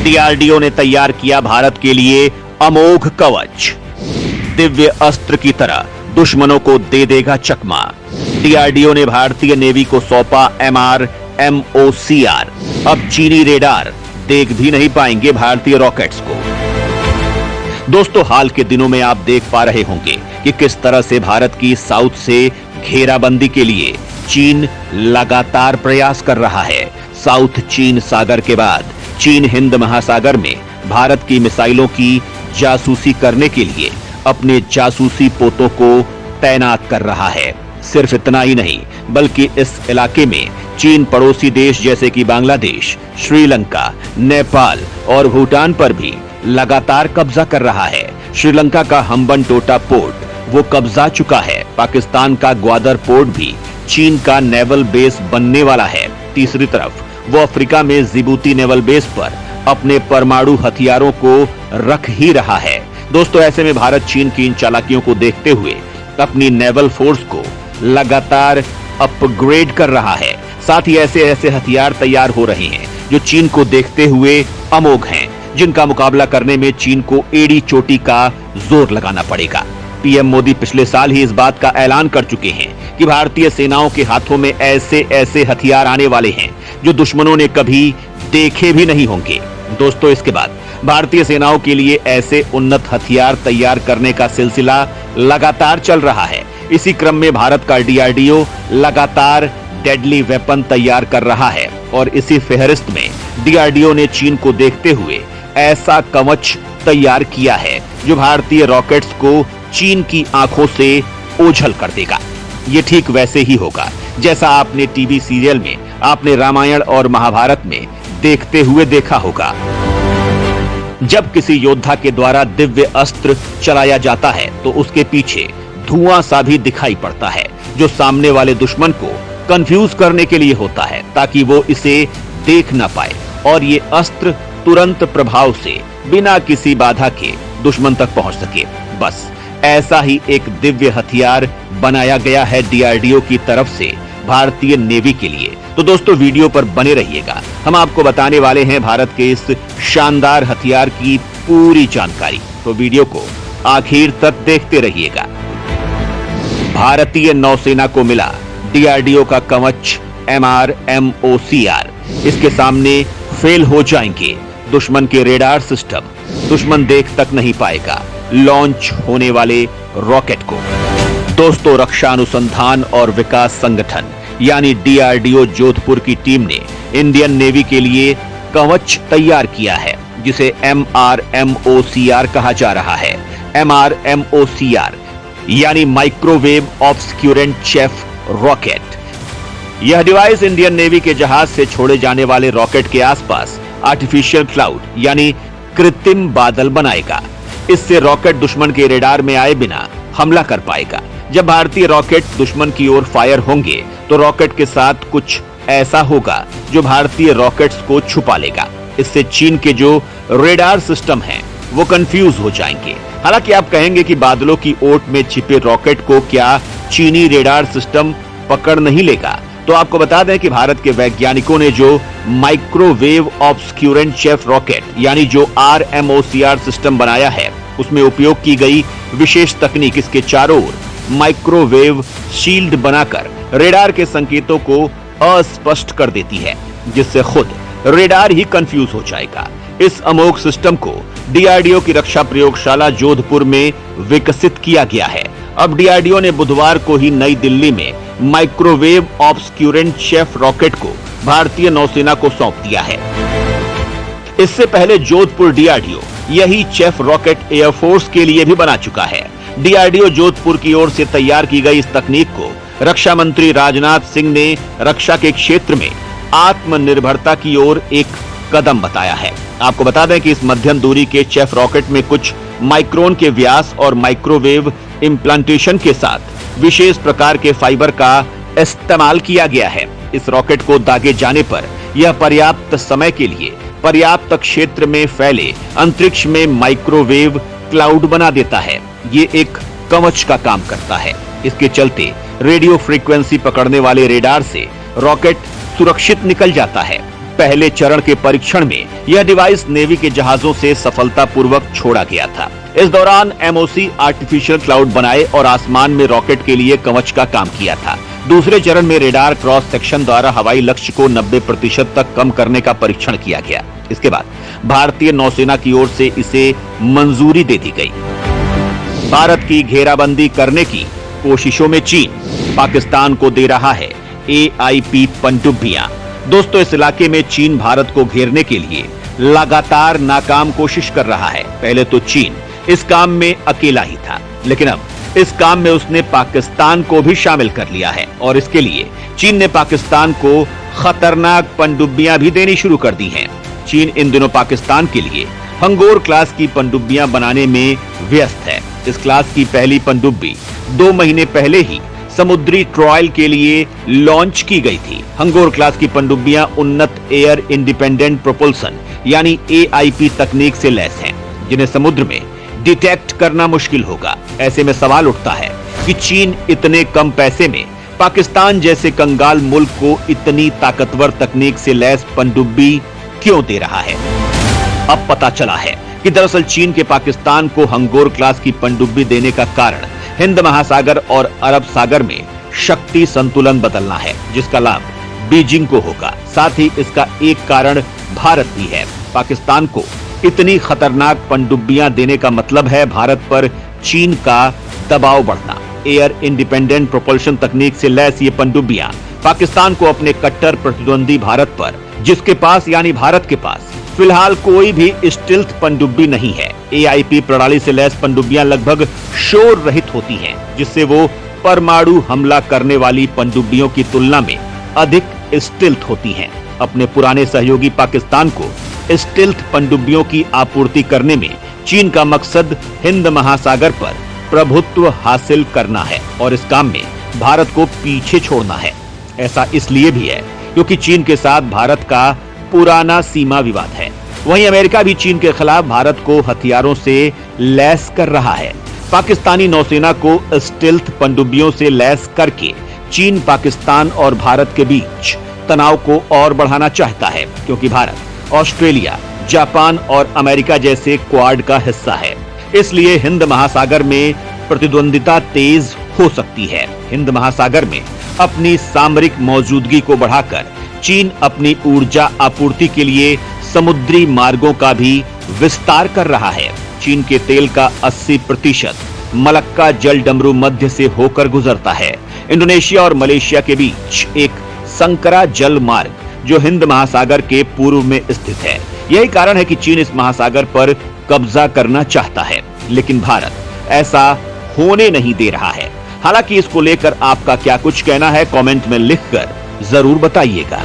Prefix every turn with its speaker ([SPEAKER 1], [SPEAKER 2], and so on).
[SPEAKER 1] DRDO ने तैयार किया भारत के लिए अमोघ कवच। दिव्य अस्त्र की तरह दुश्मनों को दे देगा चकमा। डीआरडीओ ने भारतीय नेवी को सौंपा MRMOCR। अब चीनी रेडार देख भी नहीं पाएंगे भारतीय रॉकेट्स को। दोस्तों, हाल के दिनों में आप देख पा रहे होंगे कि किस तरह से भारत की साउथ से घेराबंदी के लिए चीन लगातार प्रयास कर रहा है। साउथ चीन सागर के बाद चीन हिंद महासागर में भारत की मिसाइलों की जासूसी करने के लिए अपने जासूसी पोतों को तैनात कर रहा है। सिर्फ इतना ही नहीं, बल्कि इस इलाके में चीन पड़ोसी देश जैसे कि बांग्लादेश, श्रीलंका, नेपाल और भूटान पर भी लगातार कब्जा कर रहा है। श्रीलंका का हम्बनटोटा पोर्ट वो कब्जा चुका है। पाकिस्तान का ग्वादर पोर्ट भी चीन का नेवल बेस बनने वाला है। तीसरी तरफ वो अफ्रीका में जिबूती नेवल बेस पर अपने परमाणु हथियारों को रख ही रहा है। दोस्तों, ऐसे में भारत चीन की इन चालाकियों को देखते हुए अपनी नेवल फोर्स को लगातार अपग्रेड कर रहा है। साथ ही ऐसे ऐसे हथियार तैयार हो रहे हैं जो चीन को देखते हुए अमोघ हैं, जिनका मुकाबला करने में चीन को एड़ी चोटी का जोर लगाना पड़ेगा। पीएम मोदी पिछले साल ही इस बात का ऐलान कर चुके हैं कि भारतीय सेनाओं के हाथों में ऐसे ऐसे हथियार आने वाले हैं जो दुश्मनों ने कभी देखे भी नहीं होंगे। दोस्तों, इसके बाद भारतीय सेनाओं के लिए ऐसे उन्नत हथियार तैयार करने का सिलसिला लगातार चल रहा है। इसी क्रम में भारत का डीआरडीओ लगातार डेडली वेपन तैयार कर रहा है और इसी फेहरिस्त में डीआरडीओ ने चीन को देखते हुए ऐसा कवच तैयार किया है जो भारतीय रॉकेट्स को चीन की आंखों से ओझल कर देगा। ये ठीक वैसे ही होगा जैसा आपने टीवी सीरियल में, आपने रामायण और महाभारत में देखते हुए देखा होगा। जब किसी योद्धा के द्वारा दिव्य अस्त्र चलाया जाता है तो उसके पीछे धुआं सा भी दिखाई पड़ता है, जो सामने वाले दुश्मन को कंफ्यूज करने के लिए होता है ताकि वो इसे देख ना पाए और ये अस्त्र तुरंत प्रभाव से बिना किसी बाधा के दुश्मन तक पहुंच सके। बस ऐसा ही एक दिव्य हथियार बनाया गया है डीआरडीओ की तरफ से भारतीय नेवी के लिए। तो दोस्तों, वीडियो पर बने रहिएगा। हम आपको बताने वाले हैं भारत के इस शानदार हथियार की पूरी जानकारी, तो वीडियो को आखिर तक देखते रहिएगा। भारतीय नौसेना को मिला डीआरडीओ का कवच MRMOCR। इसके सामने फेल हो जाएंगे दुश्मन के रेडार सिस्टम। दुश्मन देख तक नहीं पाएगा लॉन्च होने वाले रॉकेट को। दोस्तों, रक्षा अनुसंधान और विकास संगठन यानी डीआरडीओ जोधपुर की टीम ने इंडियन नेवी के लिए कवच तैयार किया है जिसे MRMOCR कहा जा रहा है। MRMOCR यानी माइक्रोवेव ऑब्सक्यूरेंट चेफ रॉकेट। यह डिवाइस इंडियन नेवी के जहाज से छोड़े जाने वाले रॉकेट के आसपास आर्टिफिशियल क्लाउड यानी कृत्रिम बादल बनाएगा। इससे रॉकेट दुश्मन के रेडार में आए बिना हमला कर पाएगा। जब भारतीय रॉकेट दुश्मन की ओर फायर होंगे तो रॉकेट के साथ कुछ ऐसा होगा जो भारतीय रॉकेट्स को छुपा लेगा। इससे चीन के जो रेडार सिस्टम हैं वो कंफ्यूज हो जाएंगे। हालांकि आप कहेंगे कि बादलों की ओट में छिपे रॉकेट को क्या चीनी रेडार सिस्टम पकड़ नहीं लेगा? तो आपको बता दें कि भारत के वैज्ञानिकों ने जो माइक्रोवेव ऑब्सक्यूरेंट चेफ रॉकेट यानी जो RMOCR सिस्टम बनाया है उसमें उपयोग की गई विशेष तकनीक इसके चारों ओर माइक्रोवेव शील्ड बनाकर रेडार के संकेतों को अस्पष्ट कर देती है, जिससे खुद रेडार ही कंफ्यूज हो जाएगा। इस अमोघ सिस्टम को डीआरडीओ की रक्षा प्रयोगशाला जोधपुर में विकसित किया गया है। अब डीआरडीओ ने बुधवार को ही नई दिल्ली में माइक्रोवेव ऑब्सक्यूरेंट चेफ रॉकेट को भारतीय नौसेना को सौंप दिया है। इससे पहले जोधपुर डीआरडीओ यही चेफ रॉकेट एयरफोर्स के लिए भी बना चुका है। डीआरडीओ जोधपुर की ओर से तैयार की गई इस तकनीक को रक्षा मंत्री राजनाथ सिंह ने रक्षा के क्षेत्र में आत्मनिर्भरता की ओर एक कदम बताया है। आपको बता दें कि इस मध्यम दूरी के चेफ रॉकेट में कुछ माइक्रोन के व्यास और माइक्रोवेव इम्प्लांटेशन के साथ विशेष प्रकार के फाइबर का इस्तेमाल किया गया है। इस रॉकेट को दागे जाने पर यह पर्याप्त समय के लिए पर्याप्त क्षेत्र में फैले अंतरिक्ष में माइक्रोवेव क्लाउड बना देता है। ये एक कवच का काम करता है। इसके चलते रेडियो फ्रीक्वेंसी पकड़ने वाले रेडार से रॉकेट सुरक्षित निकल जाता है। पहले चरण के परीक्षण में यह डिवाइस नेवी के जहाजों से सफलतापूर्वक छोड़ा गया था। इस दौरान एमओसी आर्टिफिशियल क्लाउड बनाए और आसमान में रॉकेट के लिए कवच का काम किया था। दूसरे चरण में रेडार क्रॉस सेक्शन द्वारा हवाई लक्ष्य को 90% तक कम करने का परीक्षण किया गया। इसके बाद भारतीय नौसेना की ओर से इसे मंजूरी दे दी गई। भारत की घेराबंदी करने की कोशिशों में चीन पाकिस्तान को दे रहा है AIP पनडुब्बियां। दोस्तों, इस इलाके में चीन भारत को घेरने के लिए लगातार नाकाम कोशिश कर रहा है। पहले तो चीन इस काम में अकेला ही था, लेकिन अब इस काम में उसने पाकिस्तान को भी शामिल कर लिया है और इसके लिए चीन ने पाकिस्तान को खतरनाक पनडुब्बियां भी देनी शुरू कर दी हैं। चीन इन दिनों पाकिस्तान के लिए हंगोर क्लास की पनडुब्बियां बनाने में व्यस्त है। इस क्लास की पहली पनडुब्बी 2 महीने पहले ही समुद्री ट्रायल के लिए लॉन्च की गई थी। हंगोर क्लास की पनडुब्बियां उन्नत एयर इंडिपेंडेंट प्रोपल्सन यानी AIP तकनीक से लैस हैं, जिन्हें समुद्र में डिटेक्ट करना मुश्किल होगा। ऐसे में सवाल उठता है कि चीन इतने कम पैसे में पाकिस्तान जैसे कंगाल मुल्क को इतनी ताकतवर तकनीक से लैस पनडुब्बी क्यों दे रहा है। अब पता चला है कि दरअसल चीन के पाकिस्तान को हंगोर क्लास की पनडुब्बी देने का कारण हिंद महासागर और अरब सागर में शक्ति संतुलन बदलना है, जिसका लाभ बीजिंग को होगा। साथ ही इसका एक कारण भारत भी है। पाकिस्तान को इतनी खतरनाक पनडुब्बियां देने का मतलब है भारत पर चीन का दबाव बढ़ना। एयर इंडिपेंडेंट प्रोपल्शन तकनीक से लैस ये पनडुब्बियां पाकिस्तान को अपने कट्टर प्रतिद्वंदी भारत पर, जिसके पास यानी भारत के पास फिलहाल कोई भी स्टिल्थ पनडुब्बी नहीं है। AIP प्रणाली से लैस पनडुब्बियां लगभग शोर रहित होती हैं, जिससे वो परमाणु हमला करने वाली पनडुब्बियों की तुलना में अधिक स्टिल्थ होती हैं। अपने पुराने सहयोगी पाकिस्तान को स्टिल्थ पनडुब्बियों की आपूर्ति करने में चीन का मकसद हिंद महासागर पर प्रभुत्व हासिल करना है और इस काम में भारत को पीछे छोड़ना है। ऐसा इसलिए भी है क्योंकि चीन के साथ भारत का पुराना सीमा विवाद है। वहीं अमेरिका भी चीन के खिलाफ भारत को हथियारों से लैस कर रहा है। पाकिस्तानी नौसेना को स्टिल्थ पनडुब्बियों से लैस करके चीन पाकिस्तान और भारत के बीच तनाव को और बढ़ाना चाहता है, क्योंकि भारत ऑस्ट्रेलिया, जापान और अमेरिका जैसे क्वाड का हिस्सा है। इसलिए हिंद महासागर में प्रतिद्वंदिता तेज हो सकती है। हिंद महासागर में अपनी सामरिक मौजूदगी को बढ़ाकर चीन अपनी ऊर्जा आपूर्ति के लिए समुद्री मार्गों का भी विस्तार कर रहा है। चीन के तेल का 80% मलक्का जल डमरू मध्य से होकर गुजरता है। इंडोनेशिया और मलेशिया के बीच एक संकरा जल मार्ग जो हिंद महासागर के पूर्व में स्थित है। यही कारण है कि चीन इस महासागर पर कब्जा करना चाहता है, लेकिन भारत ऐसा होने नहीं दे रहा है। हालांकि इसको लेकर आपका क्या कुछ कहना है, कमेंट में लिखकर जरूर बताइएगा।